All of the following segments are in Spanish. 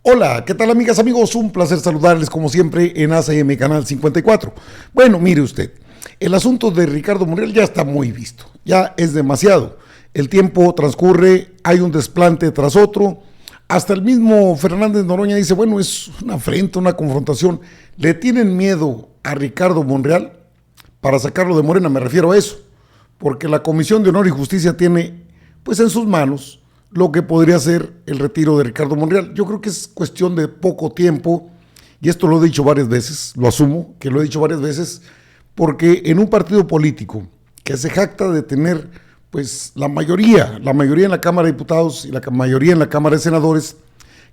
Hola, ¿qué tal amigas, amigos? Un placer saludarles como siempre en ACM Canal 54. Bueno, mire usted, el asunto de Ricardo Monreal ya está muy visto, ya es demasiado. El tiempo transcurre, hay un desplante tras otro. Hasta el mismo Fernández Noroña dice, bueno, es una afrenta, una confrontación. ¿Le tienen miedo a Ricardo Monreal? Para sacarlo de Morena me refiero a eso, porque la Comisión de Honor y Justicia tiene pues en sus manos lo que podría ser el retiro de Ricardo Monreal. Yo creo que es cuestión de poco tiempo, y esto lo he dicho varias veces, lo asumo que lo he dicho varias veces, porque en un partido político que se jacta de tener pues la mayoría en la Cámara de Diputados y la mayoría en la Cámara de Senadores,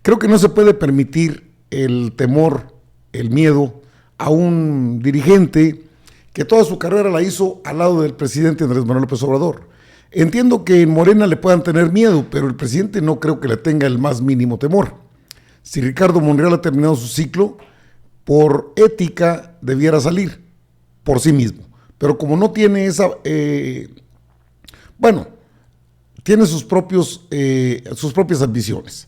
creo que no se puede permitir el temor, el miedo a un dirigente que toda su carrera la hizo al lado del presidente Andrés Manuel López Obrador. Entiendo que en Morena le puedan tener miedo, pero el presidente no creo que le tenga el más mínimo temor. Si Ricardo Monreal ha terminado su ciclo, por ética debiera salir por sí mismo. Pero como no tiene esa, tiene sus propias ambiciones.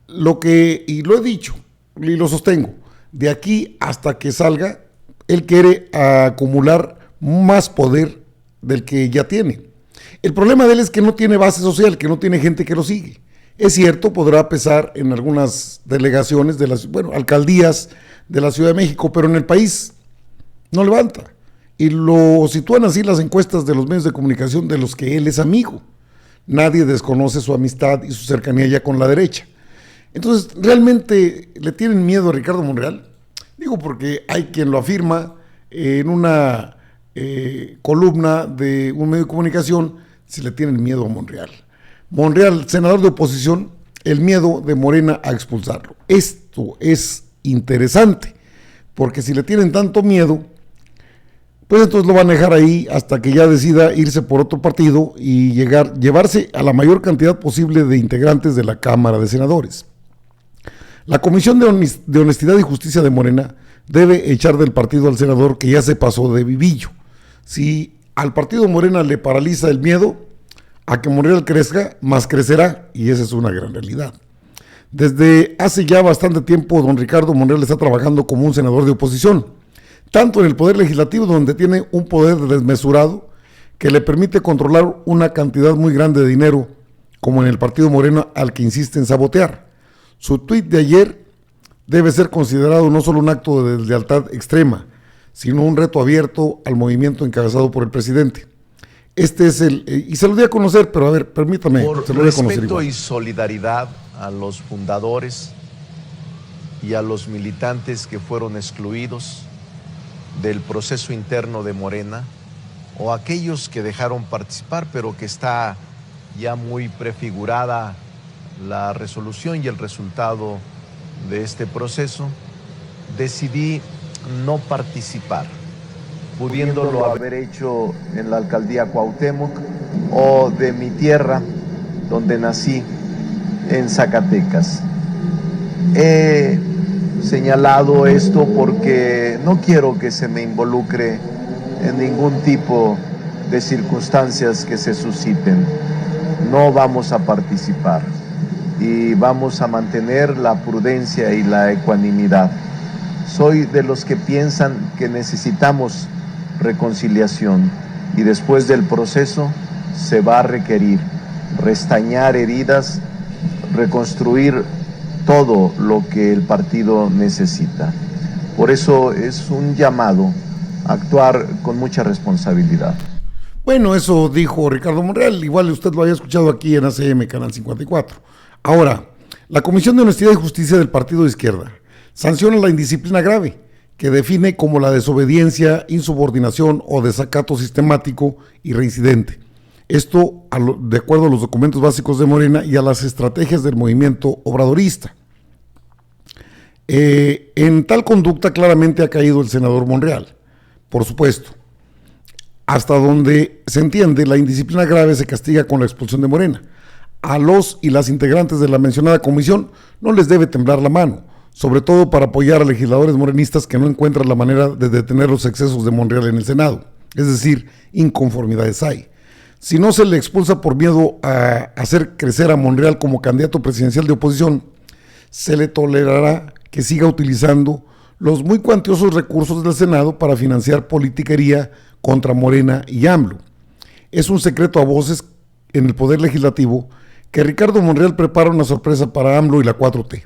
Y lo he dicho y lo sostengo, de aquí hasta que salga, él quiere acumular más poder del que ya tiene. El problema de él es que no tiene base social, que no tiene gente que lo sigue. Es cierto, podrá pesar en algunas delegaciones alcaldías de la Ciudad de México, pero en el país no levanta. Y lo sitúan así las encuestas de los medios de comunicación de los que él es amigo. Nadie desconoce su amistad y su cercanía ya con la derecha. Entonces, ¿realmente le tienen miedo a Ricardo Monreal? Digo porque hay quien lo afirma en una columna de un medio de comunicación, si le tienen miedo a Monreal. Monreal, senador de oposición, el miedo de Morena a expulsarlo. Esto es interesante, porque si le tienen tanto miedo, pues entonces lo van a dejar ahí hasta que ya decida irse por otro partido y llevarse a la mayor cantidad posible de integrantes de la Cámara de Senadores. La Comisión de Honestidad y Justicia de Morena debe echar del partido al senador que ya se pasó de vivillo. Si al partido Morena le paraliza el miedo a que Monreal crezca, más crecerá, y esa es una gran realidad. Desde hace ya bastante tiempo, don Ricardo Monreal está trabajando como un senador de oposición, tanto en el Poder Legislativo, donde tiene un poder desmesurado que le permite controlar una cantidad muy grande de dinero, como en el partido Morena al que insiste en sabotear. Su tuit de ayer debe ser considerado no solo un acto de lealtad extrema, sino un reto abierto al movimiento encabezado por el presidente. Este es y se lo di a conocer, pero a ver, permítame, por se lo di a conocer respeto igual. y solidaridad a los fundadores y a los militantes que fueron excluidos del proceso interno de Morena, o aquellos que dejaron participar, pero que está ya muy prefigurada la resolución y el resultado de este proceso, decidí no participar, pudiéndolo haber hecho en la alcaldía Cuauhtémoc o de mi tierra, donde nací, en Zacatecas. He señalado esto porque no quiero que se me involucre en ningún tipo de circunstancias que se susciten. No vamos a participar y vamos a mantener la prudencia y la ecuanimidad. Soy de los que piensan que necesitamos reconciliación y después del proceso se va a requerir restañar heridas, reconstruir todo lo que el partido necesita. Por eso es un llamado a actuar con mucha responsabilidad. Bueno, eso dijo Ricardo Monreal, igual usted lo había escuchado aquí en ACM Canal 54. Ahora, la Comisión de Honestidad y Justicia del Partido de Izquierda sanciona la indisciplina grave, que define como la desobediencia, insubordinación o desacato sistemático y reincidente. Esto de acuerdo a los documentos básicos de Morena y a las estrategias del movimiento obradorista. En tal conducta claramente ha caído el senador Monreal, por supuesto. Hasta donde se entiende, la indisciplina grave se castiga con la expulsión de Morena. A los y las integrantes de la mencionada comisión no les debe temblar la mano, sobre todo para apoyar a legisladores morenistas que no encuentran la manera de detener los excesos de Monreal en el Senado, es decir, inconformidades hay. Si no se le expulsa por miedo a hacer crecer a Monreal como candidato presidencial de oposición, se le tolerará que siga utilizando los muy cuantiosos recursos del Senado para financiar politiquería contra Morena y AMLO. Es un secreto a voces en el Poder Legislativo que Ricardo Monreal prepara una sorpresa para AMLO y la 4T.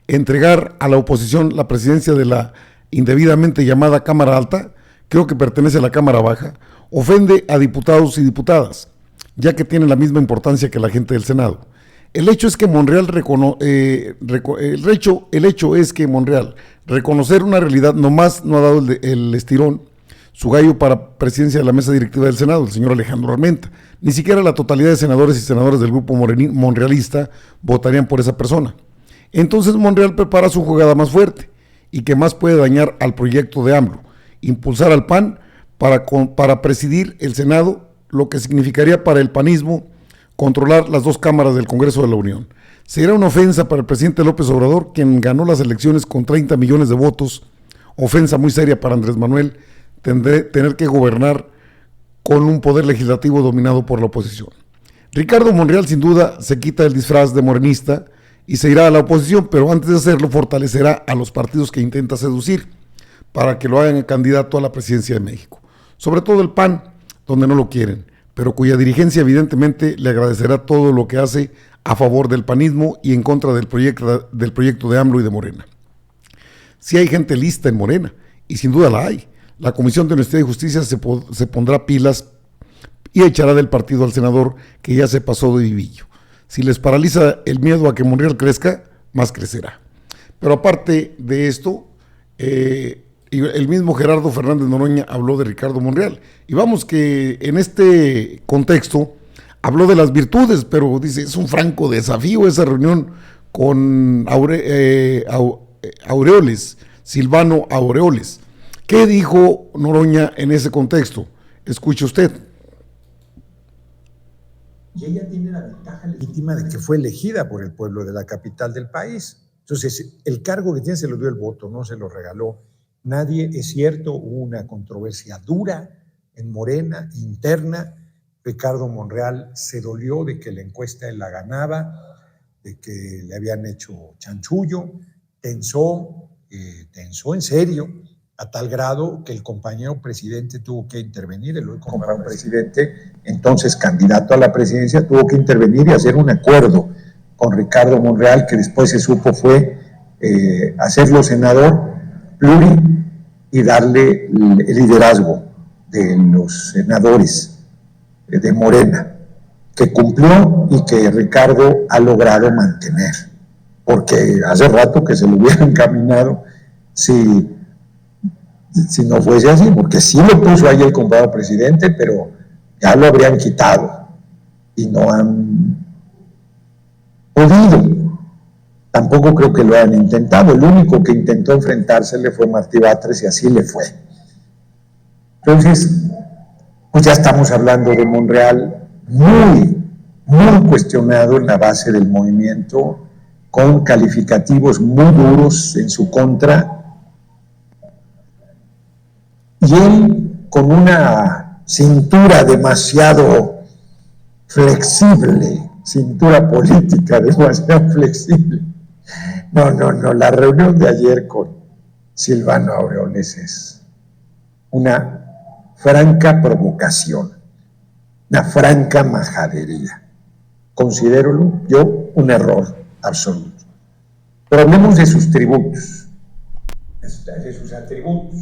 Entregar a la oposición la presidencia de la indebidamente llamada Cámara Alta, creo que pertenece a la Cámara Baja, ofende a diputados y diputadas, ya que tiene la misma importancia que la gente del Senado. El hecho es que Monreal reconocer una realidad nomás no ha dado el estirón su gallo para presidencia de la mesa directiva del Senado, el señor Alejandro Armenta. Ni siquiera la totalidad de senadores y senadoras del grupo monrealista votarían por esa persona. Entonces Monreal prepara su jugada más fuerte y que más puede dañar al proyecto de AMLO, impulsar al PAN para presidir el Senado, lo que significaría para el panismo controlar las dos cámaras del Congreso de la Unión. Sería una ofensa para el presidente López Obrador, quien ganó las elecciones con 30 millones de votos, ofensa muy seria para Andrés Manuel, tener que gobernar con un poder legislativo dominado por la oposición. Ricardo Monreal sin duda se quita el disfraz de morenista y se irá a la oposición, pero antes de hacerlo fortalecerá a los partidos que intenta seducir para que lo hagan candidato a la presidencia de México. Sobre todo el PAN, donde no lo quieren, pero cuya dirigencia evidentemente le agradecerá todo lo que hace a favor del panismo y en contra del proyecto de AMLO y de Morena. Sí hay gente lista en Morena, y sin duda la hay. La Comisión de Honestidad y Justicia se pondrá pilas y echará del partido al senador que ya se pasó de vivillo. Si les paraliza el miedo a que Monreal crezca, más crecerá. Pero aparte de esto, el mismo Gerardo Fernández Noroña habló de Ricardo Monreal. Y vamos que en este contexto habló de las virtudes, pero dice, es un franco desafío esa reunión con Aureoles, Silvano Aureoles. ¿Qué dijo Noroña en ese contexto? Escuche usted. Y ella tiene la ventaja legítima de que fue elegida por el pueblo de la capital del país. Entonces, el cargo que tiene se lo dio el voto, no se lo regaló nadie. Es cierto, hubo una controversia dura en Morena, interna. Ricardo Monreal se dolió de que la encuesta él la ganaba, de que le habían hecho chanchullo, tensó en serio, a tal grado que el compañero presidente tuvo que intervenir, el hoy compañero presidente, entonces candidato a la presidencia, tuvo que intervenir y hacer un acuerdo con Ricardo Monreal, que después se supo fue hacerlo senador pluri y darle el liderazgo de los senadores de Morena, que cumplió y que Ricardo ha logrado mantener, porque hace rato que se lo hubieran encaminado si no fuese así, porque sí lo puso ahí el compañero presidente, pero ya lo habrían quitado y no han podido. Tampoco creo que lo hayan intentado. El único que intentó enfrentársele fue Martí Batres y así le fue. Entonces, pues ya estamos hablando de Monreal muy cuestionado en la base del movimiento, con calificativos muy duros en su contra, y él con una cintura demasiado flexible, cintura política demasiado flexible. No, la reunión de ayer con Silvano Aureoles es una franca provocación, una franca majadería. Considero yo un error absoluto. Pero hablemos de sus tributos, de sus atributos.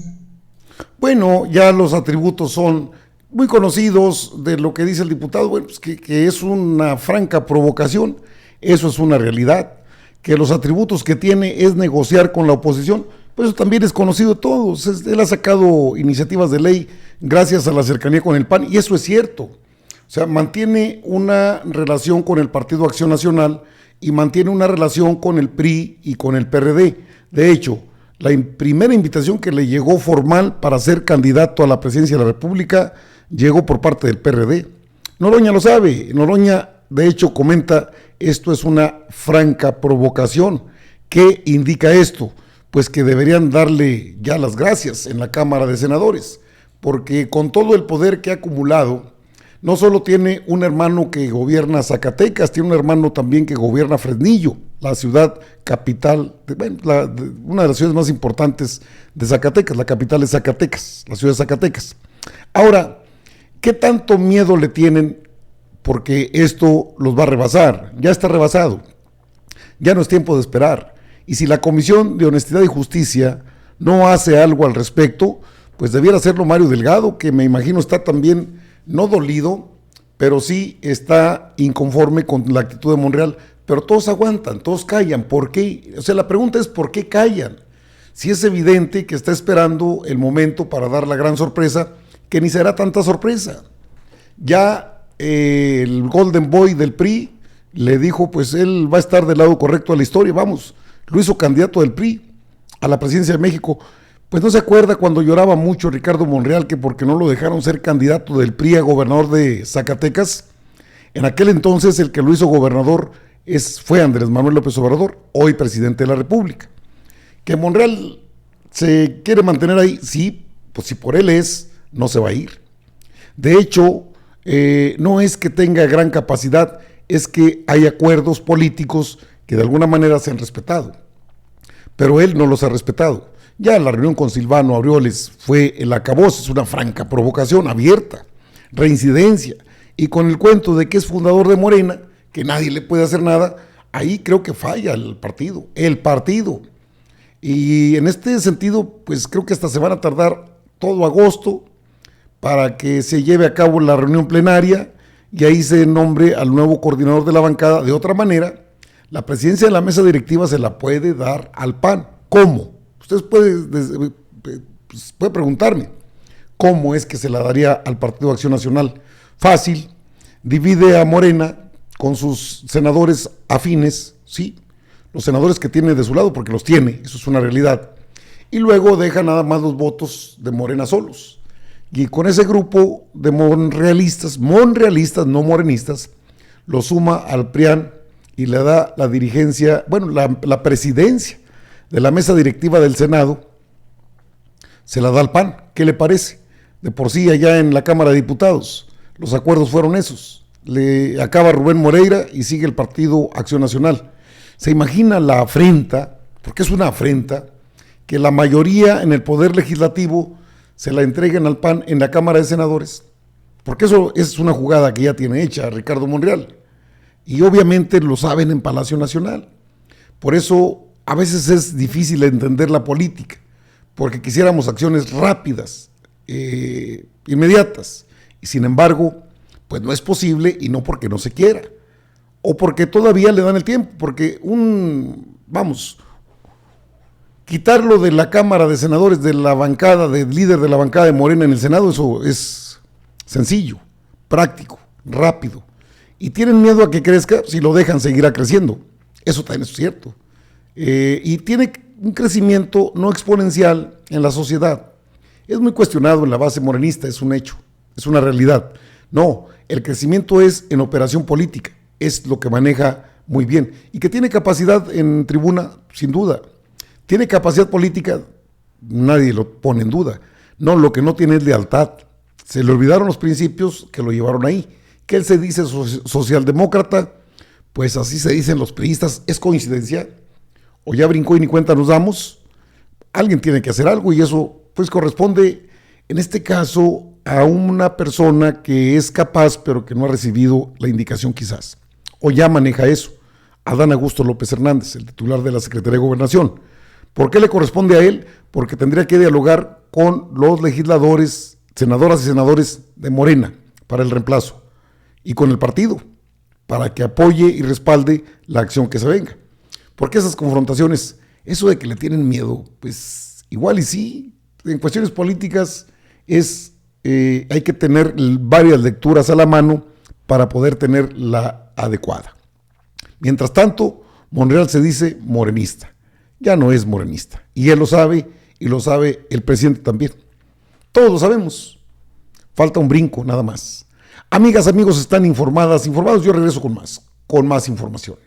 Bueno, ya los atributos son muy conocidos de lo que dice el diputado, bueno, pues que es una franca provocación, eso es una realidad, que los atributos que tiene es negociar con la oposición, pues eso también es conocido de todos. Él ha sacado iniciativas de ley gracias a la cercanía con el PAN, y eso es cierto. O sea, mantiene una relación con el Partido Acción Nacional y mantiene una relación con el PRI y con el PRD. De hecho, la primera invitación que le llegó formal para ser candidato a la presidencia de la República llegó por parte del PRD. Noroña lo sabe. Noroña, de hecho, comenta, esto es una franca provocación. ¿Qué indica esto? Pues que deberían darle ya las gracias en la Cámara de Senadores, porque con todo el poder que ha acumulado, no solo tiene un hermano que gobierna Zacatecas, tiene un hermano también que gobierna Fresnillo. la ciudad capital, una de las ciudades más importantes de Zacatecas. La capital es Zacatecas, la ciudad de Zacatecas. Ahora, ¿qué tanto miedo le tienen? Porque esto los va a rebasar, ya está rebasado, ya no es tiempo de esperar. Y si la Comisión de Honestidad y Justicia no hace algo al respecto, pues debiera hacerlo Mario Delgado, que me imagino está también no dolido, pero sí está inconforme con la actitud de Monreal. Pero todos aguantan, todos callan. ¿Por qué? O sea, la pregunta es ¿por qué callan? Si es evidente que está esperando el momento para dar la gran sorpresa, que ni será tanta sorpresa. Ya el Golden Boy del PRI le dijo, pues él va a estar del lado correcto de la historia, vamos, lo hizo candidato del PRI a la presidencia de México. Pues no se acuerda cuando lloraba mucho Ricardo Monreal que porque no lo dejaron ser candidato del PRI a gobernador de Zacatecas. En aquel entonces el que lo hizo gobernador fue Andrés Manuel López Obrador, hoy presidente de la República. Que Monreal se quiere mantener ahí, sí, pues si por él es, no se va a ir. De hecho, no es que tenga gran capacidad, es que hay acuerdos políticos que de alguna manera se han respetado, pero él no los ha respetado. Ya la reunión con Silvano Aureoles fue el acabose, es una franca provocación abierta, reincidencia, y con el cuento de que es fundador de Morena, que nadie le puede hacer nada, ahí creo que falla el partido. Y en este sentido, pues creo que hasta se van a tardar todo agosto para que se lleve a cabo la reunión plenaria y ahí se nombre al nuevo coordinador de la bancada. De otra manera, la presidencia de la mesa directiva se la puede dar al PAN. ¿Cómo? Ustedes puede preguntarme, ¿cómo es que se la daría al Partido Acción Nacional? Fácil, divide a Morena con sus senadores afines, sí, los senadores que tiene de su lado, porque los tiene, eso es una realidad, y luego deja nada más los votos de Morena solos. Y con ese grupo de monrealistas, no morenistas, lo suma al PRIAN y le da la dirigencia, bueno, la presidencia de la mesa directiva del Senado, se la da al PAN. ¿Qué le parece? De por sí allá en la Cámara de Diputados, los acuerdos fueron esos. Le acaba Rubén Moreira y sigue el Partido Acción Nacional. ¿Se imagina la afrenta? Porque es una afrenta, que la mayoría en el Poder Legislativo se la entreguen al PAN en la Cámara de Senadores, porque eso es una jugada que ya tiene hecha Ricardo Monreal, y obviamente lo saben en Palacio Nacional. Por eso a veces es difícil entender la política, porque quisiéramos acciones rápidas, inmediatas, y sin embargo, pues no es posible, y no porque no se quiera, o porque todavía le dan el tiempo, porque quitarlo de la Cámara de Senadores, de la bancada, del líder de la bancada de Morena en el Senado, eso es sencillo, práctico, rápido. Y tienen miedo a que crezca, si lo dejan seguirá creciendo. Eso también es cierto. Y tiene un crecimiento no exponencial en la sociedad. Es muy cuestionado en la base morenista, es un hecho, es una realidad. No, el crecimiento es en operación política, es lo que maneja muy bien. Y que tiene capacidad en tribuna, sin duda. ¿Tiene capacidad política? Nadie lo pone en duda. No, lo que no tiene es lealtad. Se le olvidaron los principios que lo llevaron ahí. Que él se dice socialdemócrata, pues así se dicen los priistas. ¿Es coincidencia? ¿O ya brincó y ni cuenta nos damos? Alguien tiene que hacer algo y eso pues corresponde, en este caso, a una persona que es capaz pero que no ha recibido la indicación quizás. O ya maneja eso. Adán Augusto López Hernández, el titular de la Secretaría de Gobernación. ¿Por qué le corresponde a él? Porque tendría que dialogar con los legisladores, senadoras y senadores de Morena para el reemplazo y con el partido para que apoye y respalde la acción que se venga. Porque esas confrontaciones, eso de que le tienen miedo, pues igual y sí, en cuestiones políticas hay que tener varias lecturas a la mano para poder tener la adecuada. Mientras tanto, Monreal se dice morenista. Ya no es morenista. Y él lo sabe, y lo sabe el presidente también. Todos lo sabemos. Falta un brinco, nada más. Amigas, amigos, están informados. Yo regreso con más información.